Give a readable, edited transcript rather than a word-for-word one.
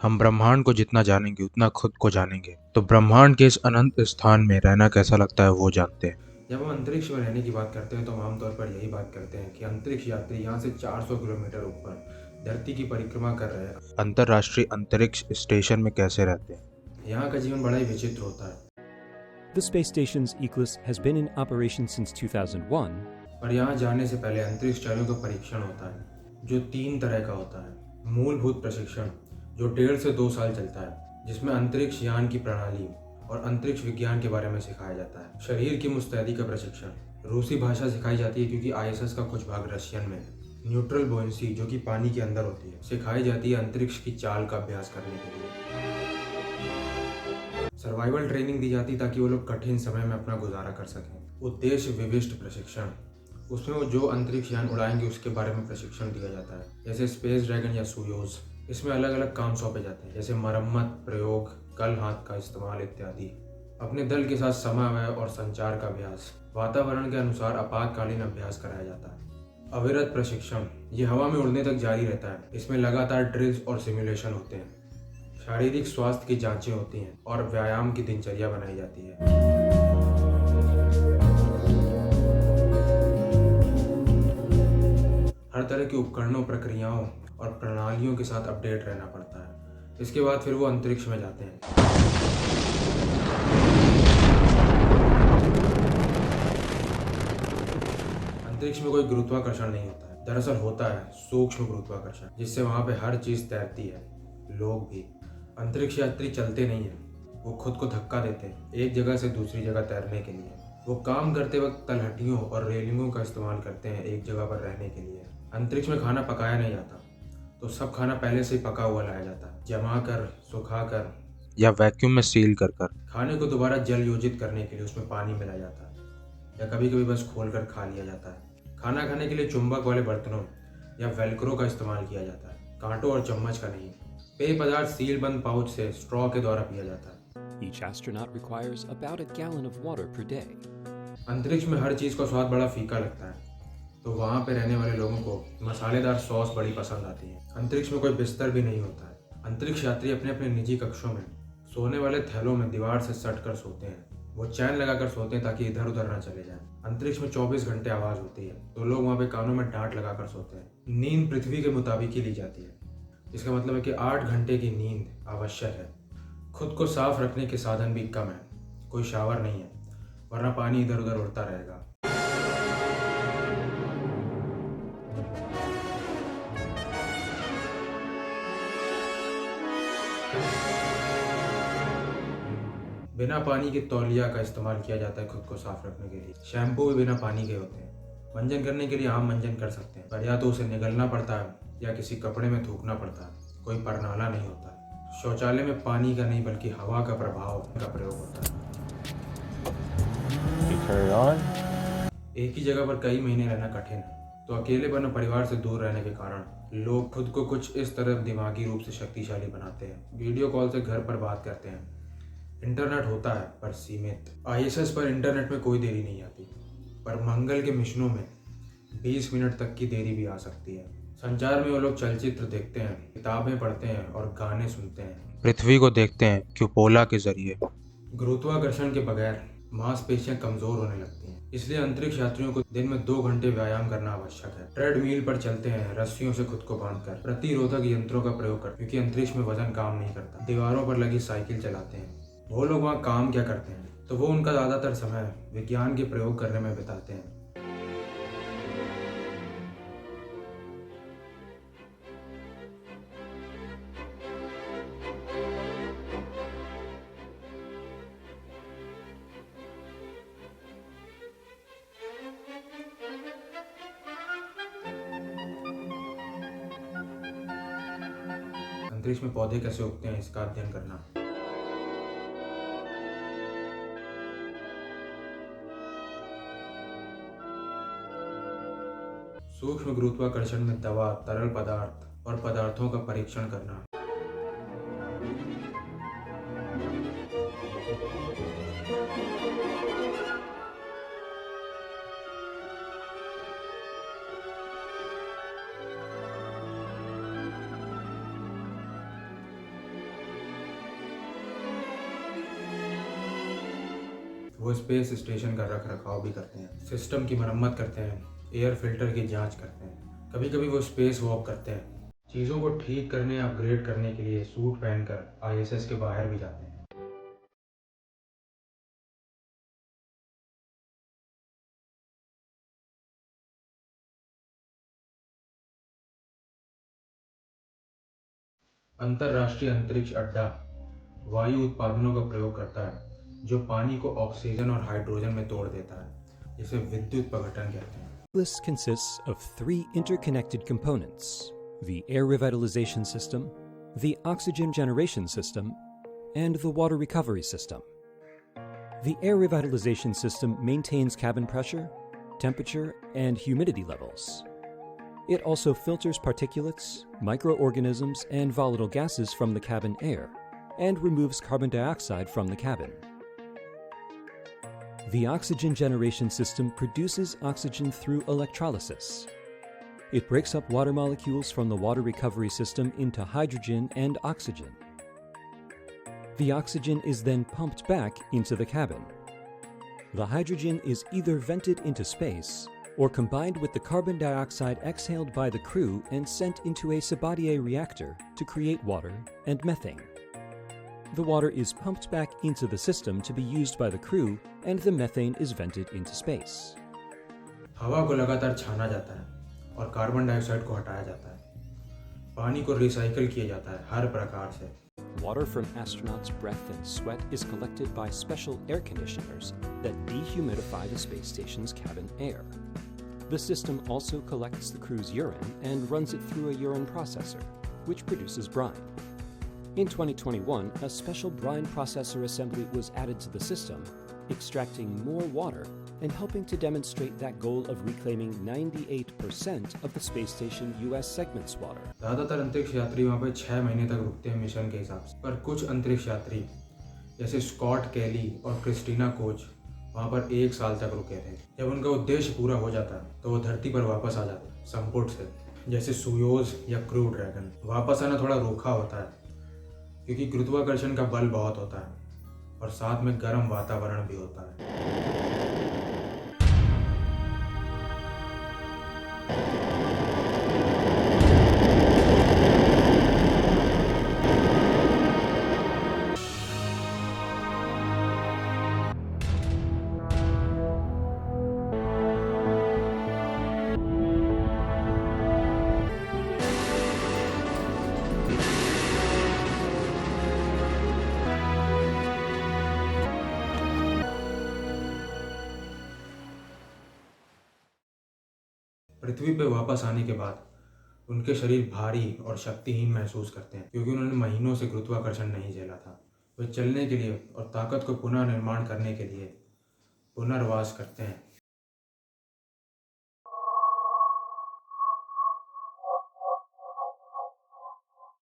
हम ब्रह्मांड को जितना जानेंगे उतना खुद को जानेंगे। तो ब्रह्मांड के इस अनंत स्थान में रहना कैसा लगता है वो जानते हैं। जब हम अंतरिक्ष में रहने की बात करते हैं तो हम आमतौर पर यही बात करते हैं कि अंतरिक्ष यात्री यहाँ से 400 किलोमीटर ऊपर धरती की परिक्रमा कर रहे हैं। अंतर्राष्ट्रीय अंतरिक्ष स्टेशन में कैसे रहते हैं। यहाँ का जीवन बड़ा ही विचित्र होता है। The space station's Eclipse has been in operation since 2001. पर यहाँ जाने से पहले अंतरिक्षचारियों का परीक्षण होता है जो 3 तरह का होता है। मूलभूत प्रशिक्षण जो 1.5 से 2 साल चलता है, जिसमें अंतरिक्ष यान की प्रणाली और अंतरिक्ष विज्ञान के बारे में सिखाया जाता है। शरीर की मुस्तैदी का प्रशिक्षण रूसी भाषा सिखाई जाती है क्योंकि आईएसएस का कुछ भाग रशियन में है। न्यूट्रल बुओयंसी जो कि पानी के अंदर होती है सिखाई जाती है अंतरिक्ष की चाल का अभ्यास करने के लिए। सर्वाइवल ट्रेनिंग दी जाती ताकि वो लोग कठिन समय में अपना गुजारा कर सकें। उद्देश्य विशिष्ट प्रशिक्षण, उसमें वो जो अंतरिक्ष यान उड़ाएंगे उसके बारे में प्रशिक्षण दिया जाता है, जैसे स्पेस ड्रैगन या सोयूज। इसमें अलग अलग काम सौंपे जाते हैं जैसे मरम्मत, प्रयोग, कल हाथ का इस्तेमाल इत्यादि। अपने दल के साथ समन्वय और संचार का अभ्यास, वातावरण के अनुसार आपातकालीन अभ्यास कराया जाता है। अविरत प्रशिक्षण, ये हवा में उड़ने तक जारी रहता है। इसमें लगातार ड्रिल्स और सिमुलेशन होते हैं। शारीरिक स्वास्थ्य की जांचें होती हैं और व्यायाम की दिनचर्या बनाई जाती है। हर तरह के उपकरणों, प्रक्रियाओं और प्रणालियों के साथ अपडेट रहना पड़ता है। इसके बाद फिर वो अंतरिक्ष में जाते हैं। अंतरिक्ष में कोई गुरुत्वाकर्षण नहीं होता है, दरअसल होता है सूक्ष्म गुरुत्वाकर्षण, जिससे वहां पे हर चीज तैरती है, लोग भी। अंतरिक्ष यात्री चलते नहीं है, वो खुद को धक्का देते हैं एक जगह से दूसरी जगह तैरने के लिए। वो काम करते वक्त तलहटियों और रेलिंगों का इस्तेमाल करते हैं एक जगह पर रहने के लिए। अंतरिक्ष में खाना पकाया नहीं जाता, तो सब खाना पहले से ही पका हुआ लाया जाता है, जमा कर, सुखा कर या वैक्यूम में सील कर। खाने को दोबारा जल योजित करने के लिए उसमें पानी मिलाया जाता है, या कभी कभी बस खोल कर खा लिया जाता है। खाना खाने के लिए चुंबक वाले बर्तनों या वेलक्रो का इस्तेमाल किया जाता है, कांटों और चम्मच का नहीं। पेय पदार्थ सील बंद पाउच से स्ट्रॉ के द्वारा पिया जाता है। Each astronaut requires about a gallon of water per day. अंतरिक्ष में हर चीज़ का स्वाद बड़ा फीका लगता है, तो वहाँ पे रहने वाले लोगों को मसालेदार सॉस बड़ी पसंद आती है। अंतरिक्ष में कोई बिस्तर भी नहीं होता है। अंतरिक्ष यात्री अपने अपने निजी कक्षों में सोने वाले थैलों में दीवार से सट कर सोते हैं। वो चैन लगाकर सोते हैं ताकि इधर उधर ना चले जाएं। अंतरिक्ष में 24 घंटे आवाज़ होती है, तो लोग वहाँ पे कानों में डांट लगाकर सोते हैं। नींद पृथ्वी के मुताबिक ही ली जाती है। इसका मतलब है कि 8 घंटे की नींद आवश्यक है। खुद को साफ रखने के साधन भी कम है, कोई शावर नहीं है, वरना पानी इधर उधर उड़ता रहेगा। बिना पानी के तौलिया का इस्तेमाल किया जाता है खुद को साफ रखने के लिए। शैम्पू भी बिना पानी के होते हैं। मंजन करने के लिए आम मंजन कर सकते हैं, पर या तो उसे निगलना पड़ता है या किसी कपड़े में थूकना पड़ता है। कोई परनाला नहीं होता है। शौचालय में पानी का नहीं बल्कि हवा का प्रभाव का प्रयोग होता है। एक ही जगह पर कई महीने रहना कठिन है, तो अकेलेपन और परिवार से दूर रहने के कारण लोग खुद को कुछ इस तरह दिमागी रूप से शक्तिशाली बनाते हैं। वीडियो कॉल से घर पर बात करते हैं। इंटरनेट होता है पर सीमित। आईएसएस पर इंटरनेट में कोई देरी नहीं आती, पर मंगल के मिशनों में 20 मिनट तक की देरी भी आ सकती है। संचार में वो लोग चलचित्र देखते हैं, किताबें पढ़ते हैं और गाने सुनते हैं। पृथ्वी को देखते हैं क्यूपोला के जरिए। गुरुत्वाकर्षण के बगैर मांसपेशियां कमजोर होने लगती हैं, इसलिए अंतरिक्ष यात्रियों को दिन में 2 घंटे व्यायाम करना आवश्यक है। ट्रेडमिल पर चलते हैं, रस्सियों से खुद को बांधकर। प्रतिरोधक यंत्रों का प्रयोग करते हैं, क्योंकि अंतरिक्ष में वजन काम नहीं करता। दीवारों पर लगी साइकिल चलाते हैं। वो लोग वहाँ काम क्या करते हैं, तो वो उनका ज्यादातर समय विज्ञान के प्रयोग करने में बिताते हैं। अंतरिक्ष में पौधे कैसे उगते हैं इसका अध्ययन करना। सूक्ष्म गुरुत्वाकर्षण में दवा, तरल पदार्थ और पदार्थों का परीक्षण करना। वो स्पेस स्टेशन का रख रखाव भी करते हैं, सिस्टम की मरम्मत करते हैं, एयर फिल्टर की जांच करते हैं। कभी कभी वो स्पेस वॉक करते हैं, चीज़ों को ठीक करने अपग्रेड करने के लिए सूट पहनकर आईएसएस के बाहर भी जाते हैं। अंतर्राष्ट्रीय अंतरिक्ष अड्डा वायु उत्पादनों का प्रयोग करता है जो पानी को ऑक्सीजन और हाइड्रोजन में तोड़ देता है, जिसे विद्युत अपघटन कहते हैं। This consists of three interconnected components: the air revitalization system, the oxygen generation system, and the water recovery system. The air revitalization system maintains cabin pressure, temperature, and humidity levels. It also filters particulates, microorganisms, and volatile gases from the cabin air, and removes carbon dioxide from the cabin. The oxygen generation system produces oxygen through electrolysis. It breaks up water molecules from the water recovery system into hydrogen and oxygen. The oxygen is then pumped back into the cabin. The hydrogen is either vented into space or combined with the carbon dioxide exhaled by the crew and sent into a Sabatier reactor to create water and methane. The water is pumped back into the system to be used by the crew, and the methane is vented into space. हवा को लगातार छाना जाता है और carbon dioxide को हटाया जाता है। पानी को रिसाइकल किया जाता है हर प्रकार से। Water from astronauts' breath and sweat is collected by special air conditioners that dehumidify the space station's cabin air. The system also collects the crew's urine and runs it through a urine processor, which produces brine. In 2021, a special brine processor assembly was added to the system, extracting more water and helping to demonstrate that goal of reclaiming 98% of the space station US segment's water. ज़्यादातर अंतरिक्ष यात्री वहाँ पे 6 महीने तक रुकते हैं mission के हिसाब से, पर कुछ अंतरिक्ष यात्री जैसे स्कॉट कैली और क्रिस्टीना कोच वहाँ पर 1 साल तक रुके थे। जब उनका उद्देश्य पूरा हो जाता है तो वो धरती पर वापस आ जाते हैं संपुट से, जैसे सुयोज या क्रू ड्रैगन। वापस आना थोड़ा रूखा होता है क्योंकि गुरुत्वाकर्षण का बल बहुत होता है और साथ में गर्म वातावरण भी होता है। पृथ्वी पर वापस आने के बाद उनके शरीर भारी और शक्तिहीन महसूस करते हैं क्योंकि उन्होंने महीनों से गुरुत्वाकर्षण नहीं झेला था। वे चलने के लिए और ताकत को पुनः निर्माण करने के लिए पुनर्वास करते हैं।